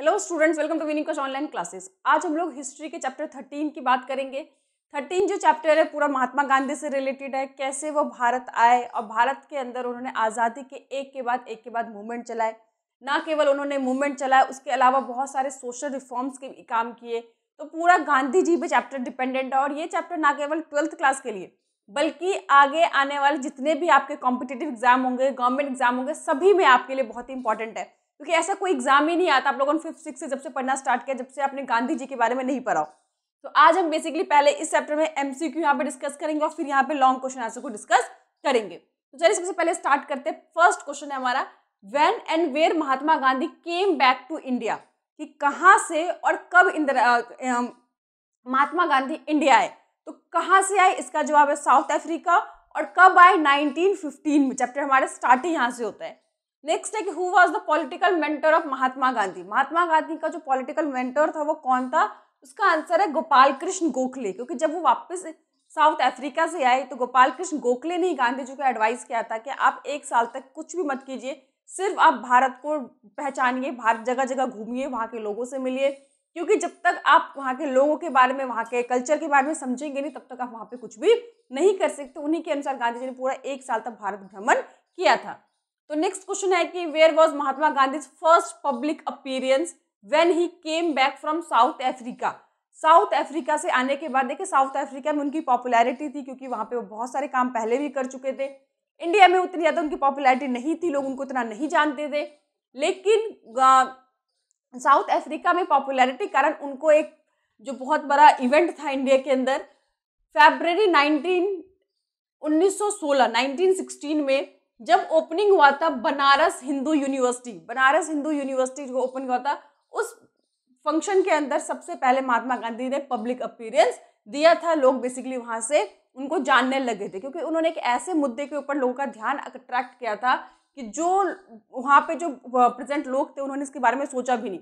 Hello students, welcome to Winning Coach online classes. आज हम लोग हिस्ट्री के चैप्टर 13 की बात करेंगे। 13 जो चैप्टर है पूरा महात्मा गांधी से रिलेटेड है, कैसे वो भारत आए और भारत के अंदर उन्होंने आज़ादी के एक के बाद मूवमेंट चलाए। ना केवल उन्होंने मूवमेंट चलाया, उसके अलावा बहुत सारे सोशल रिफॉर्म्स के काम किए। तो पूरा गांधी जी पे चैप्टर डिपेंडेंट है और ये चैप्टर ना केवल 12th क्लास के लिए बल्कि आगे आने वाले जितने भी आपके कॉम्पिटिटिव एग्जाम होंगे, गवर्नमेंट एग्जाम होंगे, सभी में आपके लिए बहुत ही इंपॉर्टेंट है। क्योंकि ऐसा कोई एग्जाम ही नहीं आता, आप लोगों ने 5th 6th से जब से पढ़ना स्टार्ट किया, जब से आपने गांधी जी के बारे में नहीं पढ़ा हो। तो आज हम बेसिकली पहले इस चैप्टर में एमसीक्यू यहाँ पे डिस्कस करेंगे और फिर यहाँ पे लॉन्ग क्वेश्चन आंसर को डिस्कस करेंगे। तो चलिए सबसे पहले स्टार्ट करते हैं। फर्स्ट क्वेश्चन है हमारा, when and where Mahatma Gandhi came back to India, कि कहाँ से और कब महात्मा गांधी इंडिया आए। तो कहाँ से आए, इसका जवाब है साउथ अफ्रीका। और कब आए, 1915 में। चैप्टर हमारा स्टार्ट ही यहाँ से होता है। नेक्स्ट है कि who was the political mentor of Mahatma Gandhi. Mahatma Gandhi का जो पॉलिटिकल मेंटर था वो कौन था, उसका आंसर है गोपाल कृष्ण गोखले। क्योंकि जब वो वापस साउथ अफ्रीका से आए तो गोपाल कृष्ण गोखले ने ही गांधी जी को एडवाइस किया था कि आप 1 साल तक कुछ भी मत कीजिए, सिर्फ आप भारत को पहचानिए, भारत जगह जगह घूमिए, वहाँ के लोगों से मिलिए। क्योंकि जब तक आप वहाँ के लोगों के बारे में, वहाँ के कल्चर के बारे में समझेंगे नहीं, तब तक आप वहाँ पे कुछ भी नहीं कर सकते। उन्हीं के अनुसार गांधी जी ने पूरा 1 साल तक भारत भ्रमण किया था। तो नेक्स्ट क्वेश्चन है कि where was Mahatma Gandhi first public appearance when he came back from South Africa. South Africa से आने के बाद देखिए, साउथ अफ्रीका में उनकी पॉपुलैरिटी थी क्योंकि वहाँ पे वो बहुत सारे काम पहले भी कर चुके थे। इंडिया में उतनी ज़्यादा उनकी पॉपुलैरिटी नहीं थी, लोग उनको इतना नहीं जानते थे। लेकिन साउथ अफ्रीका में पॉपुलैरिटी कारण उनको एक जो बहुत बड़ा इवेंट था इंडिया के अंदर, फरवरी 1916 में जब ओपनिंग हुआ था बनारस हिंदू यूनिवर्सिटी जो ओपन हुआ था, उस फंक्शन के अंदर सबसे पहले महात्मा गांधी ने पब्लिक अपीयरेंस दिया था। लोग बेसिकली वहां से उनको जानने लगे थे क्योंकि उन्होंने एक ऐसे मुद्दे के ऊपर लोगों का ध्यान अट्रैक्ट किया था कि जो वहाँ पे जो प्रेजेंट लोग थे उन्होंने इसके बारे में सोचा भी नहीं।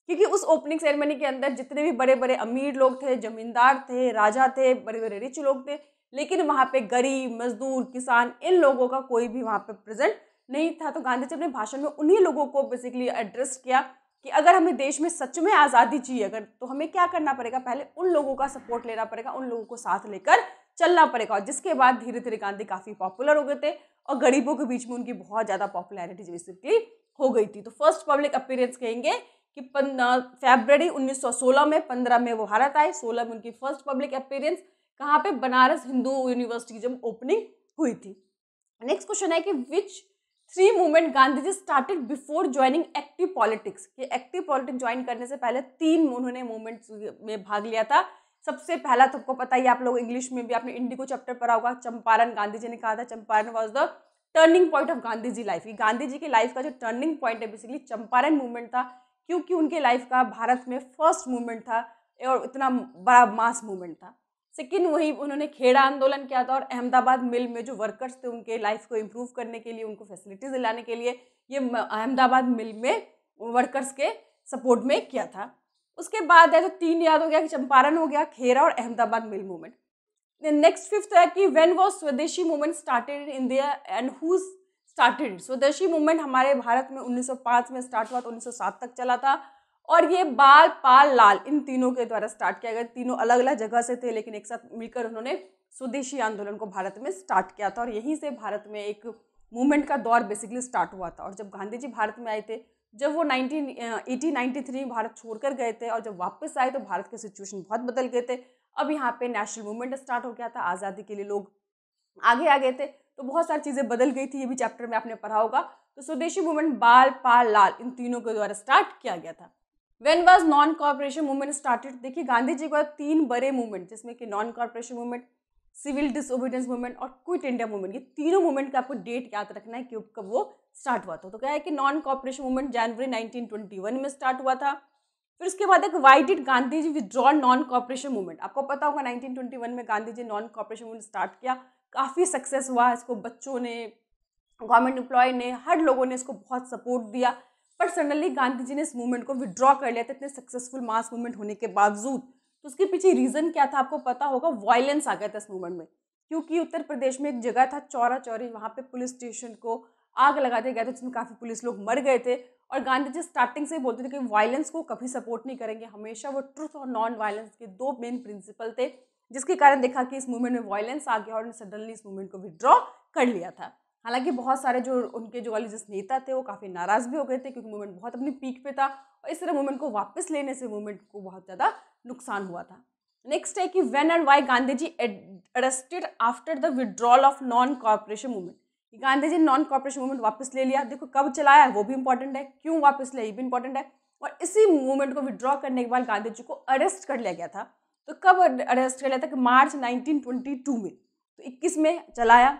क्योंकि उस ओपनिंग सेरेमनी के अंदर जितने भी बड़े बड़े अमीर लोग थे, जमींदार थे, राजा थे, बड़े बड़े रिच लोग थे, लेकिन वहाँ पे गरीब, मजदूर, किसान, इन लोगों का कोई भी वहाँ पे प्रेजेंट नहीं था। तो गांधी जी अपने भाषण में उन्हीं लोगों को बेसिकली एड्रेस किया कि अगर हमें देश में सच में आज़ादी चाहिए अगर, तो हमें क्या करना पड़ेगा, पहले उन लोगों का सपोर्ट लेना पड़ेगा, उन लोगों को साथ लेकर चलना पड़ेगा। और जिसके बाद धीरे धीरे गांधी काफ़ी पॉपुलर हो गए थे और गरीबों के बीच में उनकी बहुत ज़्यादा पॉपुलैरिटी बेसिकली हो गई थी। तो फर्स्ट पब्लिक अपीयरेंस कहेंगे कि फरवरी 1916 में, 15 में वो भारत आए, 16 में उनकी फर्स्ट पब्लिक अपीयरेंस कहाँ पे, बनारस हिंदू यूनिवर्सिटी जब ओपनिंग हुई थी। नेक्स्ट क्वेश्चन है कि which 3 movement Gandhi ji started before joining active politics. ये एक्टिव पॉलिटिक्स ज्वाइन करने से पहले 3 उन्होंने मूवमेंट्स में भाग लिया था। सबसे पहला तो आपको पता ही, आप लोग इंग्लिश में भी आपने इंडिगो चैप्टर पढ़ा होगा, चंपारण। गांधी जी ने कहा था Champaran was the turning point of Gandhi ji life. Gandhi ji की लाइफ का जो टर्निंग पॉइंट है बेसिकली चंपारण मूवमेंट था, क्योंकि उनके लाइफ का भारत में फर्स्ट मूवमेंट था और इतना बड़ा मास मूवमेंट था। सेकेंड, वही उन्होंने खेड़ा आंदोलन किया था और अहमदाबाद मिल में जो वर्कर्स थे उनके लाइफ को इम्प्रूव करने के लिए, उनको फैसिलिटीज दिलाने के लिए ये अहमदाबाद मिल में वर्कर्स के सपोर्ट में किया था। उसके बाद है तो 3 याद हो गया कि चंपारण हो गया, खेड़ा और अहमदाबाद मिल मूवमेंट। नेक्स्ट 5th है कि व्हेन वाज स्वदेशी movement started in India and who started. स्वदेशी मूवमेंट हमारे भारत में 1905 में स्टार्ट हुआ, तो 1907 तक चला था। और ये बाल, पाल, लाल, इन तीनों के द्वारा स्टार्ट किया गया। तीनों अलग अलग जगह से थे लेकिन एक साथ मिलकर उन्होंने स्वदेशी आंदोलन को भारत में स्टार्ट किया था और यहीं से भारत में एक मूवमेंट का दौर बेसिकली स्टार्ट हुआ था। और जब गांधी जी भारत में आए थे, जब वो 1993 भारत छोड़कर गए थे और जब वापस आए तो भारत के सिचुएशन बहुत बदल गए थे। अब यहाँ पे नेशनल मूवमेंट स्टार्ट हो गया था, आज़ादी के लिए लोग आगे आ गए थे, तो बहुत सारी चीज़ें बदल गई थी। ये भी चैप्टर में आपने पढ़ा होगा। तो स्वदेशी मूवमेंट बाल, पाल, लाल, इन तीनों के द्वारा स्टार्ट किया गया था। When was non corporation movement started. देखिए गांधी जी को 3 बड़े मूवमेंट, जिसमें कि non corporation movement, civil disobedience movement और क्विट इंडिया मूवमेंट, ये तीनों मूवमेंट का आपको डेट याद रखना है कि कब वो स्टार्ट हुआ था। तो क्या है कि नॉन कॉर्पोरेशन मूवमेंट जनवरी 1921 में स्टार्ट हुआ था। फिर उसके बाद एक why did Gandhi ji withdraw non corporation movement. आपको पता होगा 1921 में Gandhi ji non corporation movement start किया, काफ़ी सक्सेस हुआ इसको, बच्चों ने, गवर्नमेंट एम्प्लॉय ने, हर लोगों ने इसको बहुत सपोर्ट दिया। पर सडनली गांधी जी ने इस मूवमेंट को विड्रॉ कर लिया था, इतने सक्सेसफुल मास मूवमेंट होने के बावजूद। तो उसके पीछे रीज़न क्या था आपको पता होगा, वायलेंस आ गया था इस मूवमेंट में। क्योंकि उत्तर प्रदेश में एक जगह था चौरा चौरी, वहाँ पे पुलिस स्टेशन को आग लगा दिया गया था जिसमें काफ़ी पुलिस लोग मर गए थे और गांधी जी स्टार्टिंग से बोलते थे कि वायलेंस को कभी सपोर्ट नहीं करेंगे, हमेशा वो ट्रुथ और नॉन वायलेंस के दो मेन प्रिंसिपल थे, जिसके कारण देखा कि इस मूवमेंट में वायलेंस आ गया और उन्होंने सडनली इस मूवमेंट को विड्रॉ कर लिया था। हालांकि बहुत सारे जो उनके जो रिलीजियस नेता थे वो काफ़ी नाराज भी हो गए थे, क्योंकि मूवमेंट बहुत अपनी पीक पे था और इस तरह मूवमेंट को वापस लेने से मूवमेंट को बहुत ज़्यादा नुकसान हुआ था। नेक्स्ट है कि when and why Gandhi ji arrested after the withdrawal of non corporation movement. Gandhi ji ने नॉन कॉर्पोरेशन मूवमेंट वापस ले लिया, देखो कब चलाया वो भी इंपॉर्टेंट है, क्यों वापस लिया ये भी इंपॉर्टेंट है, और इसी मूवमेंट को विड्रॉ करने के बाद गांधी जी को अरेस्ट कर लिया गया था। तो कब अरेस्ट कर लिया था? कि मार्च 1922 में। तो 21 में चलाया,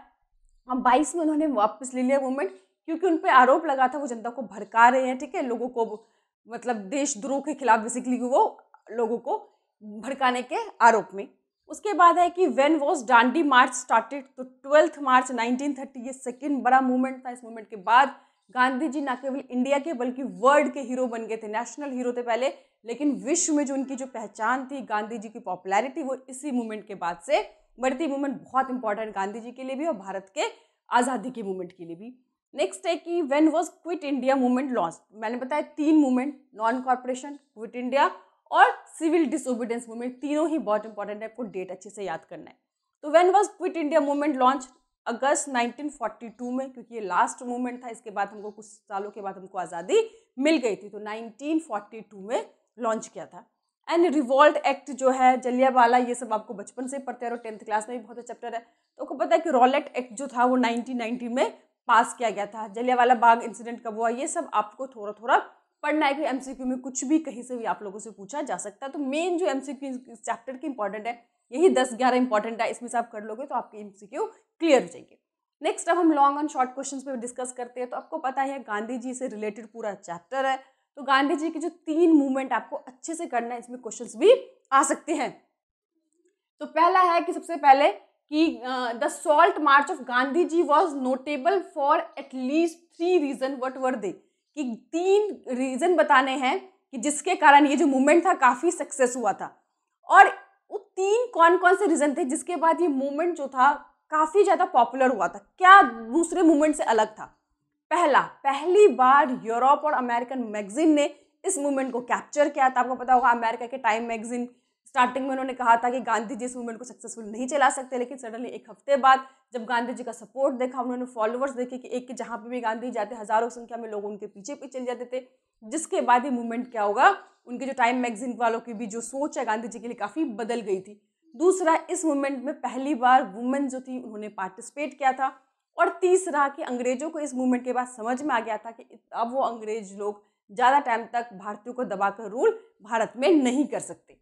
अब 22 में उन्होंने वापस ले लिया मूवमेंट, क्योंकि उन पर आरोप लगा था वो जनता को भड़का रहे हैं, ठीक है, लोगों को मतलब देशद्रोह के खिलाफ बेसिकली वो लोगों को भड़काने के आरोप में। उसके बाद है कि when was Dandi March started, तो 12 मार्च 1930 ये सेकेंड बड़ा मूवमेंट था। इस मूवमेंट के बाद गांधी जी न केवल इंडिया के बल्कि वर्ल्ड के हीरो बन गए थे, नेशनल हीरो थे पहले, लेकिन विश्व में जो उनकी जो पहचान थी, गांधी जी की पॉपुलैरिटी, वो इसी मूवमेंट के बाद से बढ़ती। मूवमेंट बहुत इंपॉर्टेंट गांधी जी के लिए भी और भारत के आज़ादी के मूवमेंट के लिए भी। नेक्स्ट है कि when was quit India movement launch. मैंने बताया 3 movement, non corporation, quit India और सिविल डिसोबीडियंस मूवमेंट, तीनों ही बहुत इंपॉर्टेंट है, आपको डेट अच्छे से याद करना है। तो when was quit India movement launch? अगस्त 1942 में, क्योंकि ये लास्ट मूवमेंट था, इसके बाद हमको कुछ सालों के बाद हमको आज़ादी मिल गई थी, तो 1942 में लॉन्च किया था। एंड रिवॉल्ट एक्ट जो है, जलियांवाला, ये सब आपको बचपन से पढ़ते हैं और 10th क्लास में भी बहुत चैप्टर है। तो आपको पता है कि रॉलेट एक्ट जो था वो 1990 में पास किया गया था। जलियांवाला बाग इंसिडेंट कब हुआ, ये सब आपको थोड़ा थोड़ा पढ़ना है कि एमसीक्यू में कुछ भी कहीं से भी आप लोगों से पूछा जा सकता है। तो मेन जो एमसीक्यू इस चैप्टर की इंपॉर्टेंट है, यही 10-11 इंपॉर्टेंट है, इसमें से आप कर लोगे तो आपके एमसीक्यू क्लियर हो जाएंगे। नेक्स्ट अब हम लॉन्ग एंड शॉर्ट क्वेश्चन पे डिस्कस करते हैं। तो आपको पता है गांधी जी से रिलेटेड पूरा चैप्टर है, तो गांधी जी की जो 3 मूवमेंट आपको अच्छे से करना है, इसमें क्वेश्चंस भी आ सकते हैं। तो पहला है कि सबसे पहले कि the salt march of Gandhi ji was notable for at least 3 reason, what were they, कि 3 रीजन बताने हैं कि जिसके कारण ये जो मूवमेंट था काफ़ी सक्सेस हुआ था। और वो 3 कौन कौन से रीजन थे जिसके बाद ये मूवमेंट जो था काफ़ी ज़्यादा पॉपुलर हुआ था, क्या दूसरे मूवमेंट से अलग था? पहली बार यूरोप और अमेरिकन मैगजीन ने इस मूवमेंट को कैप्चर किया था। आपको पता होगा अमेरिका के टाइम मैगजीन स्टार्टिंग में उन्होंने कहा था कि गांधी जी इस मूवमेंट को सक्सेसफुल नहीं चला सकते, लेकिन सडनली 1 हफ्ते बाद जब गांधी जी का सपोर्ट देखा, उन्होंने फॉलोअर्स देखे कि एक जहाँ पे भी गांधी जाते हजारों की संख्या में लोग उनके पीछे पीछे चल जाते थे, जिसके बाद ये मूवमेंट क्या होगा, उनके जो टाइम मैगजीन वालों की भी जो सोच है गांधी जी के लिए काफ़ी बदल गई थी। दूसरा, इस मूवमेंट में पहली बार वुमेन जो थी उन्होंने पार्टिसिपेट किया था। और तीसरा कि अंग्रेजों को इस मूवमेंट के बाद समझ में आ गया था कि अब वो अंग्रेज लोग ज़्यादा टाइम तक भारतीयों को दबाकर रूल भारत में नहीं कर सकते।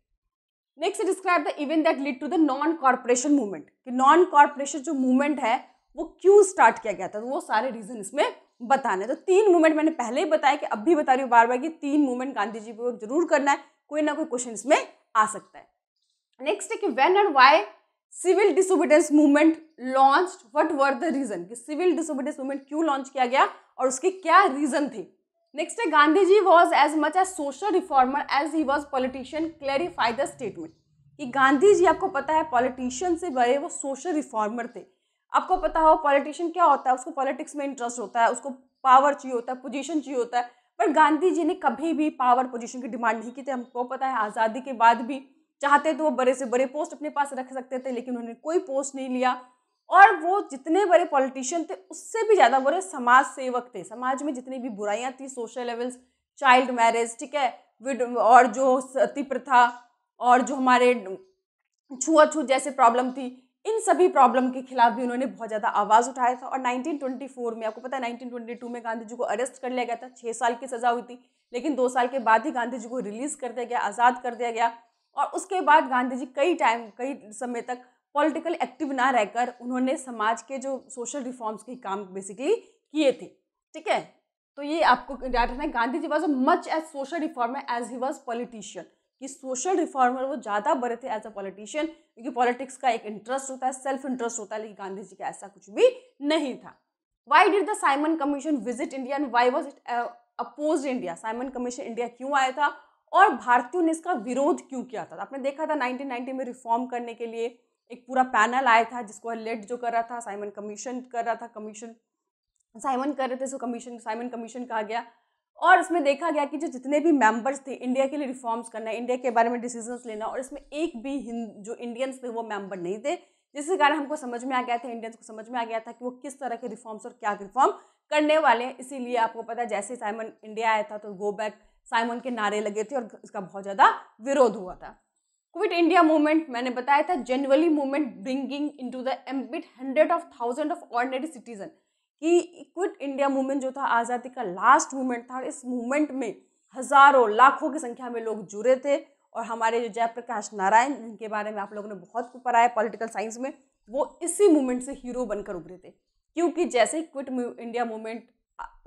Next, describe the event that lead to the non corporation movement, कि नॉन कॉर्पोरेशन जो मूवमेंट है वो क्यों स्टार्ट किया गया था, तो वो सारे रीजन इसमें बताने। तो 3 मूवमेंट मैंने पहले ही बताया कि अब भी बता रही हूँ बार बार कि 3 मूवमेंट गांधी जी को जरूर करना है, कोई ना कोई क्वेश्चन इसमें आ सकता है। नेक्स्ट है कि when and why civil disobedience movement launched, what were the reason, कि सिविल डिसोबीडियंस मूवमेंट क्यों लॉन्च किया गया और उसके क्या रीजन थे। नेक्स्ट है Gandhi ji was as much as social reformer as he was politician, clarify the statement, कि गांधी जी आपको पता है पॉलिटिशियन से बड़े वो सोशल रिफॉर्मर थे। आपको पता हो पॉलिटिशियन क्या होता है, उसको पॉलिटिक्स में इंटरेस्ट होता है, उसको पावर चाहिए होता है, पोजीशन चाहिए होता है, पर गांधी जी ने कभी भी पावर पोजीशन की डिमांड नहीं की थी। हमको पता है आज़ादी के बाद भी चाहते तो वो बड़े से बड़े पोस्ट अपने पास रख सकते थे, लेकिन उन्होंने कोई पोस्ट नहीं लिया। और वो जितने बड़े पॉलिटिशियन थे उससे भी ज़्यादा बड़े समाज सेवक थे। समाज में जितनी भी बुराइयां थी, सोशल लेवल्स, चाइल्ड मैरिज, ठीक है, और जो सती प्रथा और जो हमारे छुआछूत जैसे प्रॉब्लम थी, इन सभी प्रॉब्लम के खिलाफ भी उन्होंने बहुत ज़्यादा आवाज़ उठाया था। और 1924 में आपको पता है 1922 में गांधी जी को अरेस्ट कर लिया गया था, 6 साल की सज़ा हुई थी, लेकिन 2 साल के बाद ही गांधी जी को रिलीज़ कर दिया गया, आज़ाद कर दिया गया। और उसके बाद गांधी जी कई समय तक पॉलिटिकल एक्टिव ना रहकर उन्होंने समाज के जो सोशल रिफॉर्म्स के काम बेसिकली किए थे, ठीक है। तो ये आपको याद रखना है, Gandhi ji was much as social reformer as he was politician, कि सोशल रिफॉर्मर वो ज़्यादा बड़े थे एज अ पॉलिटिशियन, क्योंकि पॉलिटिक्स का एक इंटरेस्ट होता है, सेल्फ इंटरेस्ट होता है, लेकिन गांधी जी का ऐसा कुछ भी नहीं था। Why did the Simon commission visit India and why was it oppose India, Simon commission India क्यों आया था और भारतीयों ने इसका विरोध क्यों किया था। आपने देखा था 1990 में रिफॉर्म करने के लिए एक पूरा पैनल आया था, जिसको लेड जो कर रहा था साइमन कमीशन कर रहा था, कमीशन साइमन कर रहे थे, इसको कमीशन साइमन कमीशन कहा गया। और इसमें देखा गया कि जो जितने भी मेंबर्स थे इंडिया के लिए रिफॉर्म्स करना, इंडिया के बारे में डिसीजंस लेना, और इसमें एक भी जो इंडियंस थे वो मेंबर नहीं थे, जिसके कारण हमको समझ में आ गया था, इंडियंस को समझ में आ गया था कि वो किस तरह के रिफॉर्म्स और क्या रिफॉर्म करने वाले हैं। इसीलिए आपको पता है जैसे साइमन इंडिया आया था तो गो बैक साइमन के नारे लगे थे और इसका बहुत ज़्यादा विरोध हुआ था। क्विट इंडिया मूवमेंट मैंने बताया था generally movement bringing into the ambit 100,000 of ordinary citizen, कि क्विट इंडिया मूवमेंट जो था आज़ादी का लास्ट मूवमेंट था। इस मूवमेंट में हज़ारों लाखों की संख्या में लोग जुड़े थे, और हमारे जो जयप्रकाश नारायण जिनके बारे में आप लोगों ने बहुत पढ़ा है पॉलिटिकल साइंस में, वो इसी मूवमेंट से हीरो बनकर उभरे थे। क्योंकि जैसे ही क्विट इंडिया मूवमेंट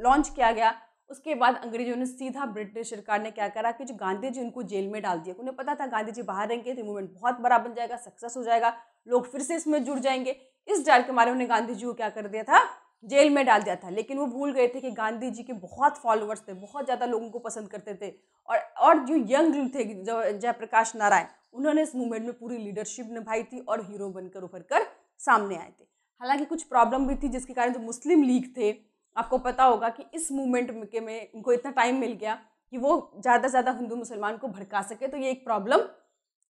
लॉन्च किया गया उसके बाद अंग्रेजों ने सीधा ब्रिटिश सरकार ने क्या करा कि जो गांधी जी उनको जेल में डाल दिया। उन्हें पता था गांधी जी बाहर रहेंगे तो मूवमेंट बहुत बड़ा बन जाएगा, सक्सेस हो जाएगा, लोग फिर से इसमें जुड़ जाएंगे। इस डर के मारे उन्हें गांधी जी को क्या कर दिया था, जेल में डाल दिया था। लेकिन वो भूल गए थे कि गांधी जी के बहुत फॉलोअर्स थे, बहुत ज़्यादा लोगों को पसंद करते थे, और जो यंग थे जो जयप्रकाश नारायण, उन्होंने इस मूवमेंट में पूरी लीडरशिप निभाई थी और हीरो बनकर उभर कर सामने आए थे। हालांकि कुछ प्रॉब्लम भी थी जिसके कारण जो मुस्लिम लीग थे, आपको पता होगा कि इस मूवमेंट में इनको इतना टाइम मिल गया कि वो ज़्यादा से ज़्यादा हिंदू मुसलमान को भड़का सके, तो ये एक प्रॉब्लम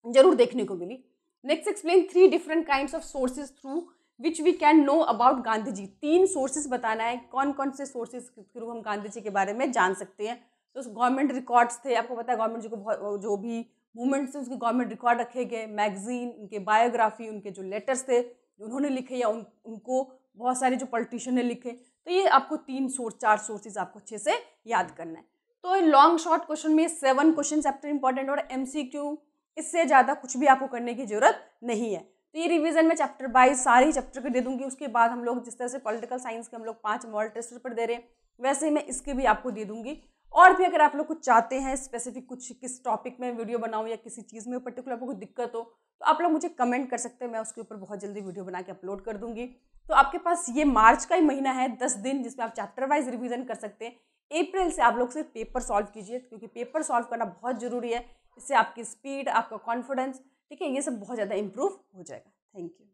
जरूर देखने को मिली। Next explain 3 different kinds of sources through which we can know about Gandhi ji. 3 sources बताना है, कौन कौन से सोर्सेज के थ्रू हम गांधी जी के बारे में जान सकते हैं। तो गवर्नमेंट रिकॉर्ड्स थे, आपको पता है गवर्नमेंट जी को जो भी मूवमेंट्स थे उसके गवर्नमेंट रिकॉर्ड रखे गए, मैगजीन, उनके बायोग्राफी, उनके जो लेटर्स थे उन्होंने लिखे, या उनको बहुत सारे जो पॉलिटिशियन ने लिखे। तो ये आपको 4 सोर्सेज आपको अच्छे से याद करना है। तो लॉन्ग शॉर्ट क्वेश्चन में 7 क्वेश्चन चैप्टर इंपॉर्टेंट, और MCQ इससे ज़्यादा कुछ भी आपको करने की जरूरत नहीं है। तो ये रिवीजन में चैप्टर 22 सारे चैप्टर के दे दूंगी। उसके बाद हम लोग जिस तरह से पॉलिटिकल साइंस के हम लोग 5 मॉडल टेस्ट पेपर दे रहे हैं, वैसे ही मैं इसके भी आपको दे दूंगी। और भी अगर आप लोग कुछ चाहते हैं स्पेसिफिक कुछ किस टॉपिक में वीडियो बनाऊं या किसी चीज़ में पर्टिकुलर आपको कोई दिक्कत हो, तो आप लोग मुझे कमेंट कर सकते हैं, मैं उसके ऊपर बहुत जल्दी वीडियो बना के अपलोड कर दूंगी। तो आपके पास ये मार्च का ही महीना है, 10 दिन, जिसमें आप चैप्टर वाइज रिवीजन कर सकते हैं। अप्रैल से आप लोग सिर्फ पेपर सॉल्व कीजिए, क्योंकि पेपर सॉल्व करना बहुत ज़रूरी है। इससे आपकी स्पीड, आपका कॉन्फिडेंस, ठीक है, ये सब बहुत ज़्यादा इंप्रूव हो जाएगा। Thank you.